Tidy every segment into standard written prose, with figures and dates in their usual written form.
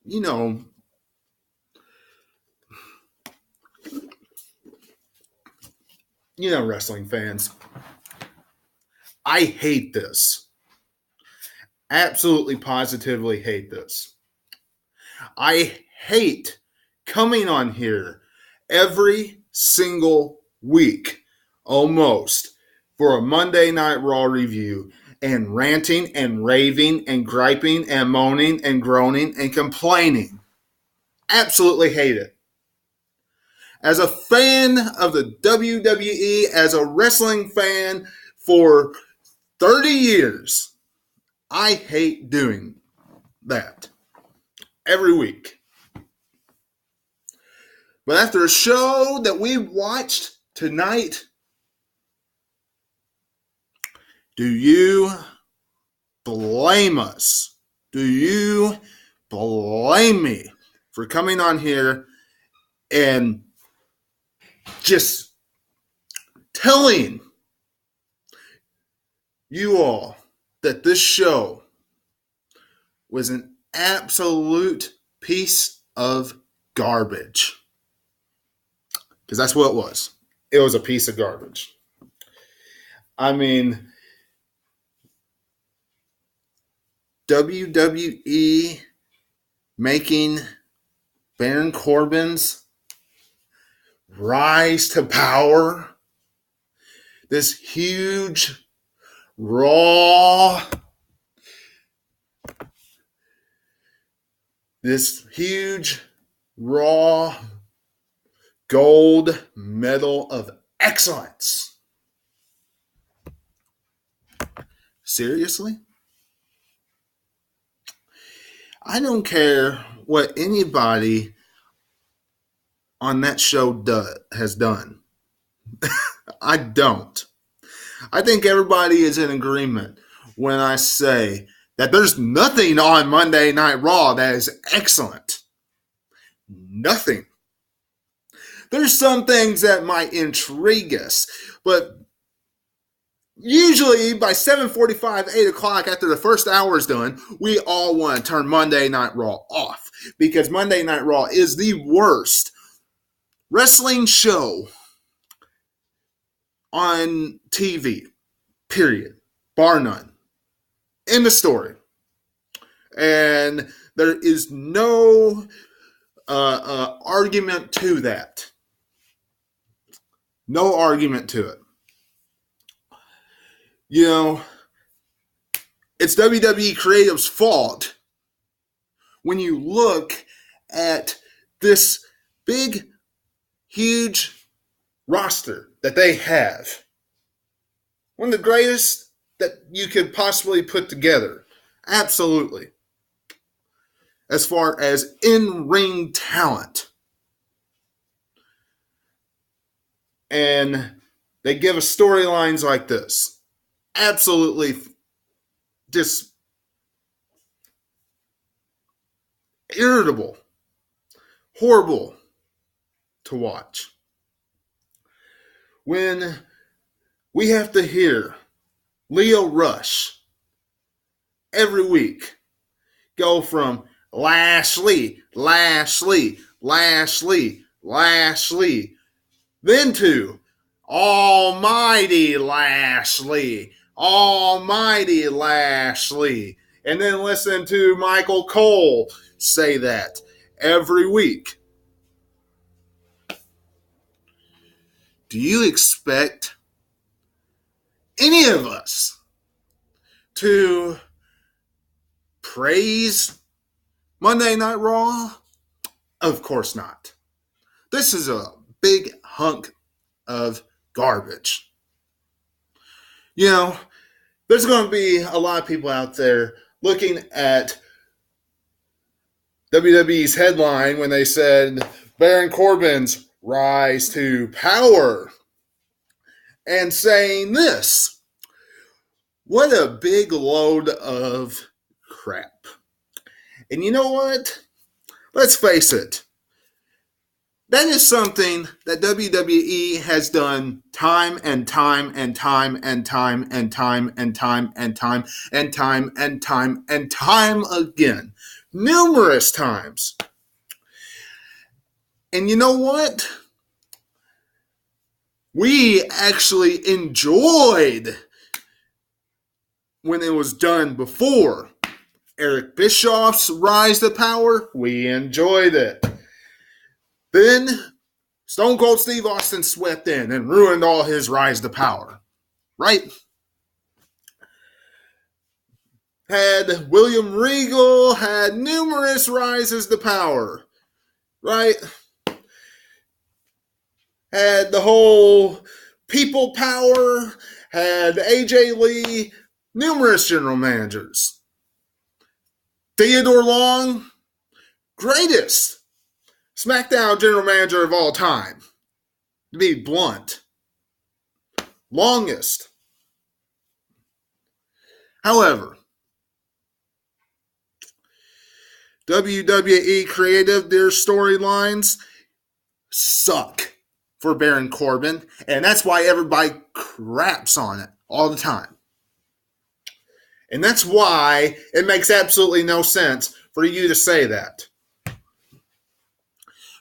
you know, wrestling fans, I hate this. Absolutely, positively hate this. I hate coming on here every single week, almost, for a Monday Night Raw review and ranting and raving and griping and moaning and groaning and complaining. Absolutely hate it. As a fan of the WWE, as a wrestling fan for 30 years, I hate doing that every week. But after a show that we watched tonight, do you blame us? Do you blame me for coming on here and just telling you all that this show was an absolute piece of garbage? Because that's what it was. It was a piece of garbage. I mean, WWE making Baron Corbin's rise to power, this huge Raw, gold medal of excellence. Seriously? I don't care what anybody on that show has done. I don't. I think everybody is in agreement when I say that there's nothing on Monday Night Raw that is excellent. Nothing. There's some things that might intrigue us, but usually by 7:45, 8 o'clock after the first hour is done, we all want to turn Monday Night Raw off because Monday Night Raw is the worst wrestling show on TV, period, bar none. End of story. And there is no argument to that. No argument to it. You know, it's WWE Creative's fault when you look at this big, huge roster that they have. One of the greatest that you could possibly put together. Absolutely. As far as in-ring talent. And they give us storylines like this. Absolutely just irritable. Horrible to watch. When we have to hear Leo Rush every week go from Lashley, then to Almighty Lashley, and then listen to Michael Cole say that every week. Do you expect any of us to praise Monday Night Raw? Of course not. This is a big hunk of garbage. You know, there's going to be a lot of people out there looking at WWE's headline when they said Baron Corbin's rise to power and saying this. What a big load of crap. And you know what? Let's face it. That is something that WWE has done time and time and time and time and time and time and time and time and time and time again. numerous times. And you know what? We actually enjoyed when it was done before. Eric Bischoff's rise to power, we enjoyed it. Then Stone Cold Steve Austin swept in and ruined all his rise to power. Right? Had William Regal, had numerous rises to power. Right? Had the whole people power, had AJ Lee, numerous general managers. Theodore Long, greatest SmackDown general manager of all time. To be blunt. Longest. However, WWE creative, their storylines suck for Baron Corbin, and that's why everybody craps on it all the time. And that's why it makes absolutely no sense for you to say that.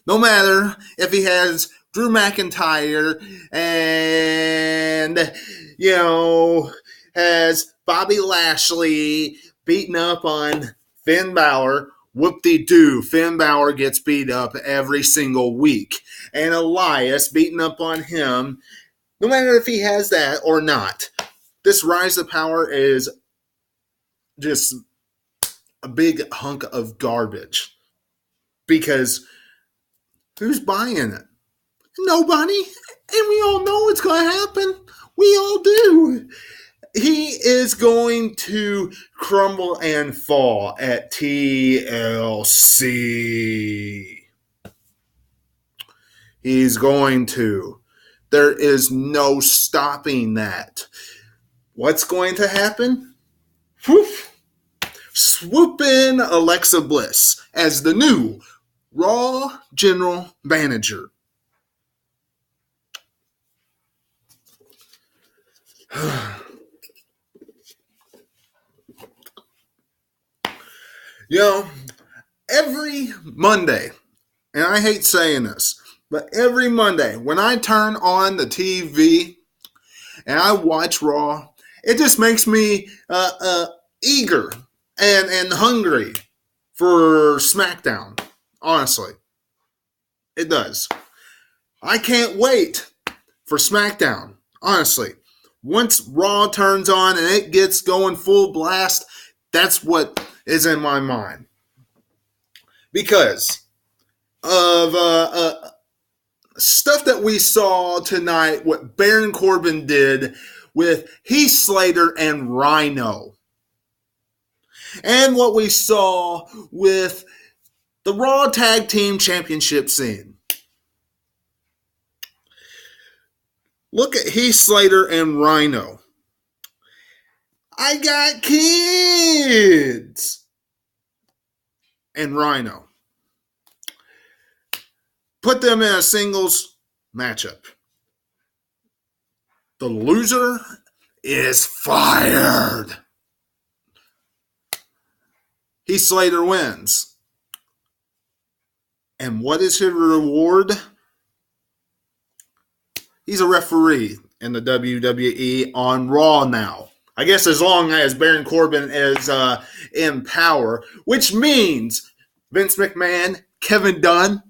No matter if he has Drew McIntyre and, has Bobby Lashley beaten up on Finn Balor, whoop-de-doo, Finn Balor gets beat up every single week. And Elias beating up on him, no matter if he has that or not. This rise to power is just a big hunk of garbage. Because who's buying it? Nobody. And we all know it's going to happen. We all do. He is going to crumble and fall at TLC. He's going to. There is no stopping that. What's going to happen? Woof. Swoop in Alexa Bliss as the new Raw General Manager. Every Monday, and I hate saying this, but every Monday when I turn on the TV and I watch Raw, it just makes me eager and hungry for SmackDown. Honestly, it does. I can't wait for SmackDown. Honestly, once Raw turns on and it gets going full blast, that's what is in my mind. Because of stuff that we saw tonight, what Baron Corbin did with Heath, Slater, and Rhino. And what we saw with the Raw Tag Team Championship scene. Look at Heath, Slater, and Rhino. I got kids. And Rhino. Put them in a singles matchup. The loser is fired. Heath Slater wins. And what is his reward? He's a referee in the WWE on Raw now. I guess as long as Baron Corbin is in power, which means Vince McMahon, Kevin Dunn,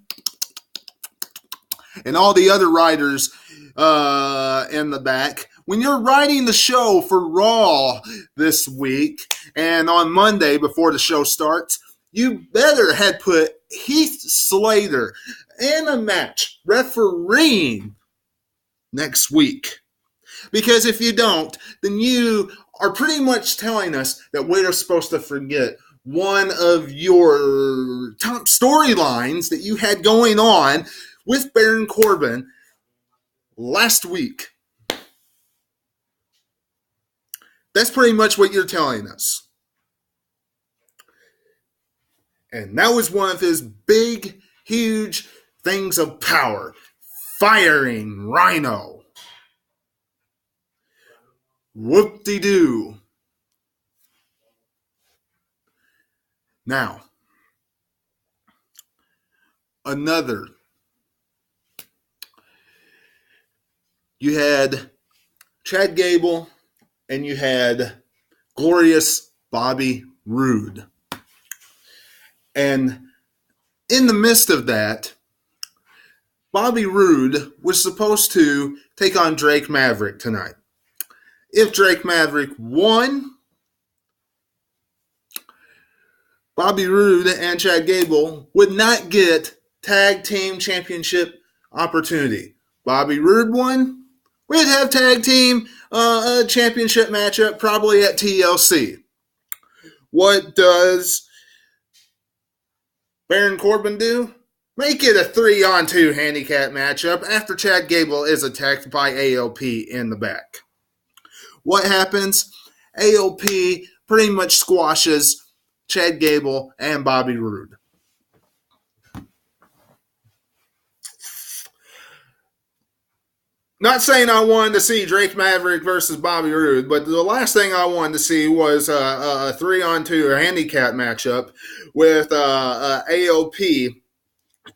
and all the other writers in the back, when you're writing the show for Raw this week and on Monday before the show starts, you better had put Heath Slater in a match refereeing next week. Because if you don't, then you are pretty much telling us that we're supposed to forget one of your top storylines that you had going on with Baron Corbin last week. That's pretty much what you're telling us. And that was one of his big, huge things of power. Firing Rhino. Whoop-de-doo. Now, another. You had Chad Gable and you had glorious Bobby Roode. And in the midst of that, Bobby Roode was supposed to take on Drake Maverick tonight. If Drake Maverick won, Bobby Roode and Chad Gable would not get tag team championship opportunity. Bobby Roode won, we'd have tag team championship matchup probably at TLC. What does Baron Corbin do? Make it a 3-on-2 handicap matchup after Chad Gable is attacked by AOP in the back. What happens? AOP pretty much squashes Chad Gable and Bobby Roode. Not saying I wanted to see Drake Maverick versus Bobby Roode, but the last thing I wanted to see was a 3-on-2 handicap matchup with AOP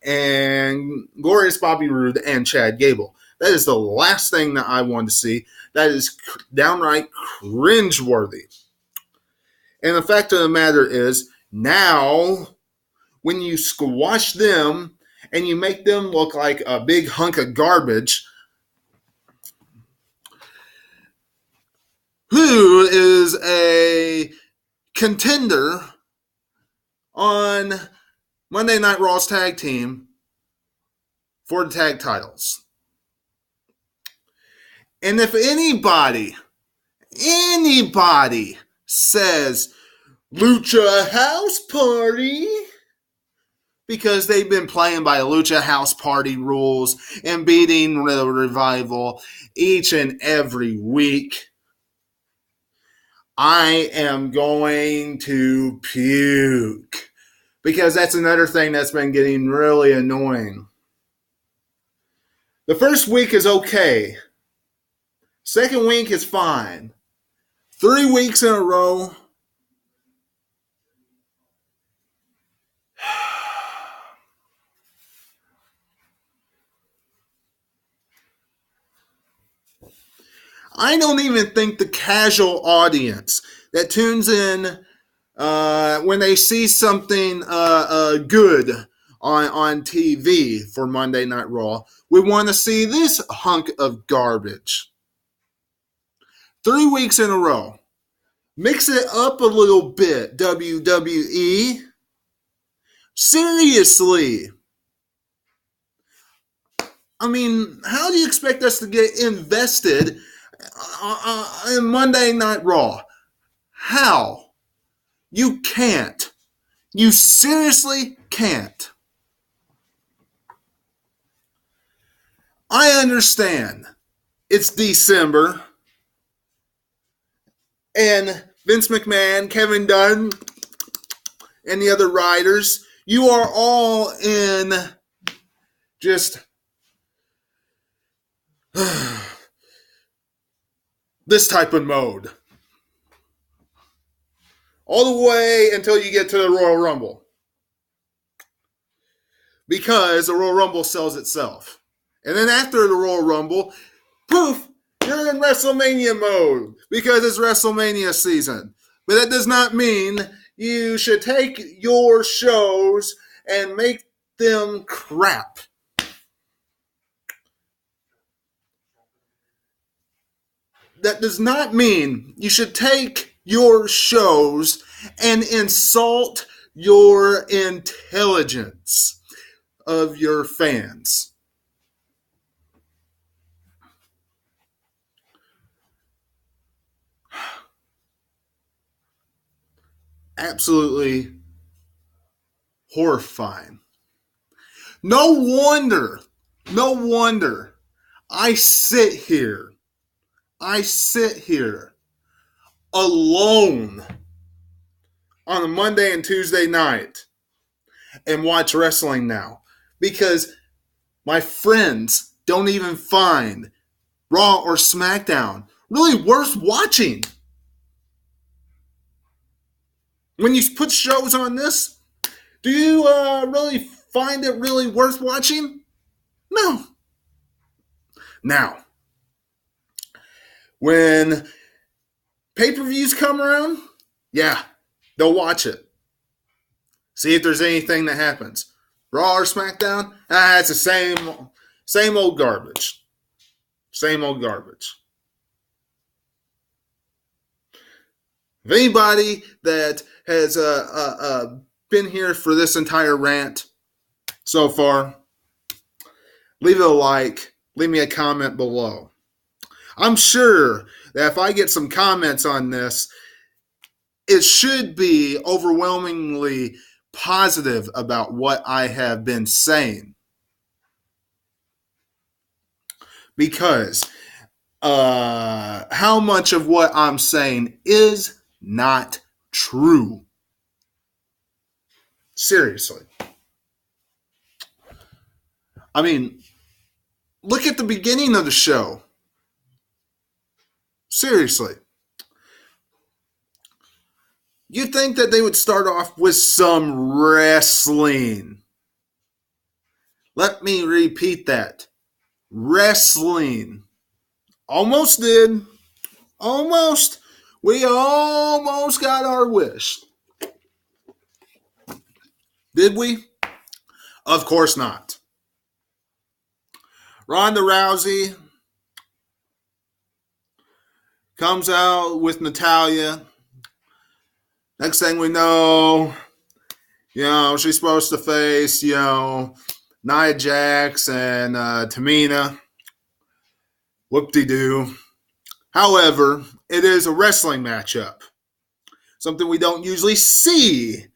and glorious Bobby Roode and Chad Gable. That is the last thing that I wanted to see. That is downright cringeworthy. And the fact of the matter is, now, when you squash them and you make them look like a big hunk of garbage, who is a contender on Monday Night Raw's tag team for the tag titles? And if anybody says Lucha House Party, because they've been playing by Lucha House Party rules and beating the Revival each and every week, I am going to puke. Because that's another thing that's been getting really annoying. The first week is okay. Second week is fine. 3 weeks in a row. I don't even think the casual audience that tunes in when they see something good on TV for Monday Night Raw would want to see this hunk of garbage. 3 weeks in a row. Mix it up a little bit, WWE. Seriously. I mean, how do you expect us to get invested in Monday Night Raw? How? You can't. You seriously can't. I understand. It's December. And Vince McMahon, Kevin Dunn, and the other writers, you are all in just this type of mode. All the way until you get to the Royal Rumble. Because the Royal Rumble sells itself. And then after the Royal Rumble, poof, you're in WrestleMania mode because it's WrestleMania season. But that does not mean you should take your shows and make them crap. That does not mean you should take your shows and insult your intelligence of your fans. Absolutely horrifying. No wonder I sit here alone on a Monday and Tuesday night and watch wrestling now because my friends don't even find Raw or SmackDown really worth watching. When you put shows on this, do you really find it really worth watching? No. Now, when pay-per-views come around, yeah, they'll watch it. See if there's anything that happens. Raw or SmackDown, it's the same old garbage. Same old garbage. If anybody that has been here for this entire rant so far, leave it a like, leave me a comment below. I'm sure that if I get some comments on this, it should be overwhelmingly positive about what I have been saying. Because how much of what I'm saying is not true? Seriously. I mean, look at the beginning of the show. Seriously. You'd think that they would start off with some wrestling. Let me repeat that. Wrestling. Almost did. Almost. We almost got our wish. Did we? Of course not. Ronda Rousey comes out with Natalya. Next thing we know, she's supposed to face, Nia Jax and Tamina. Whoop-de-doo. However, it is a wrestling matchup. Something we don't usually see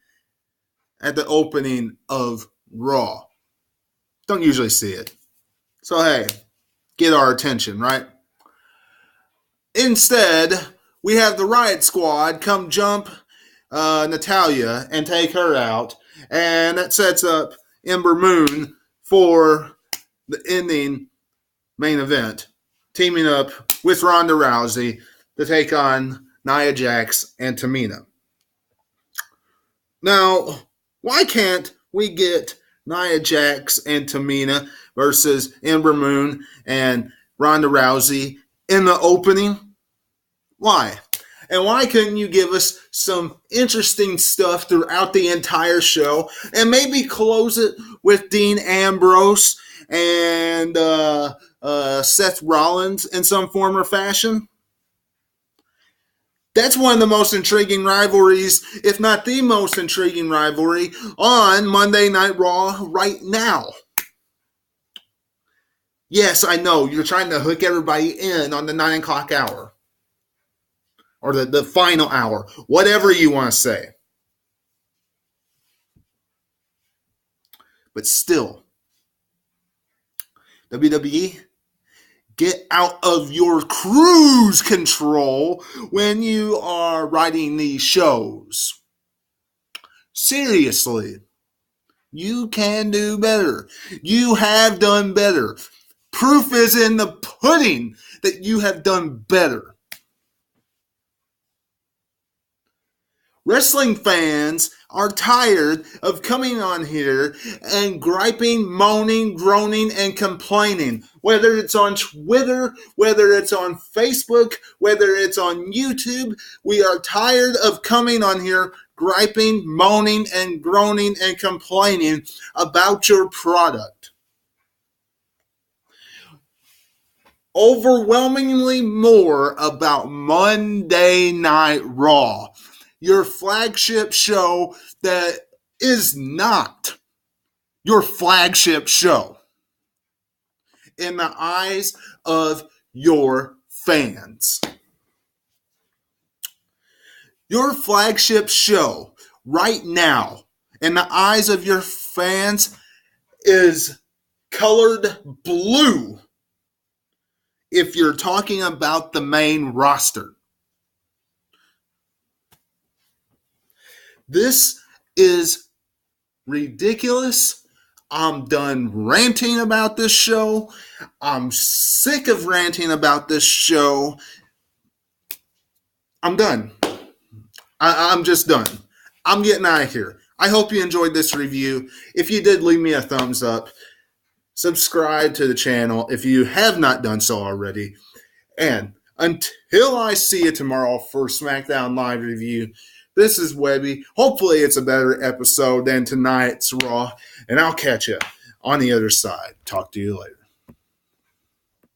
at the opening of Raw. Don't usually see it. So, hey, get our attention, right? Instead, we have the Riot Squad come jump Natalya and take her out. And that sets up Ember Moon for the ending main event, teaming up with Ronda Rousey to take on Nia Jax and Tamina. Now, why can't we get Nia Jax and Tamina versus Ember Moon and Ronda Rousey in the opening? Why? And why couldn't you give us some interesting stuff throughout the entire show and maybe close it with Dean Ambrose and Seth Rollins in some form or fashion? That's one of the most intriguing rivalries, if not the most intriguing rivalry, on Monday Night Raw right now. Yes, I know, you're trying to hook everybody in on the 9 o'clock hour. Or the final hour. Whatever you want to say. But still, WWE, get out of your cruise control when you are writing these shows. Seriously. You can do better. You have done better. Proof is in the pudding that you have done better. Wrestling fans are tired of coming on here and griping, moaning, groaning, and complaining. Whether it's on Twitter, whether it's on Facebook, whether it's on YouTube, we are tired of coming on here griping, moaning, and groaning, and complaining about your product. Overwhelmingly more about Monday Night Raw. Your flagship show that is not your flagship show in the eyes of your fans. Your flagship show right now in the eyes of your fans is colored blue if you're talking about the main roster. This is ridiculous. I'm done ranting about this show. I'm sick of ranting about this show. I'm done. I'm just done. I'm getting out of here. I hope you enjoyed this review. If you did, leave me a thumbs up. Subscribe to the channel if you have not done so already. And until I see you tomorrow for SmackDown Live review, this is Webby. Hopefully it's a better episode than tonight's Raw. And I'll catch you on the other side. Talk to you later.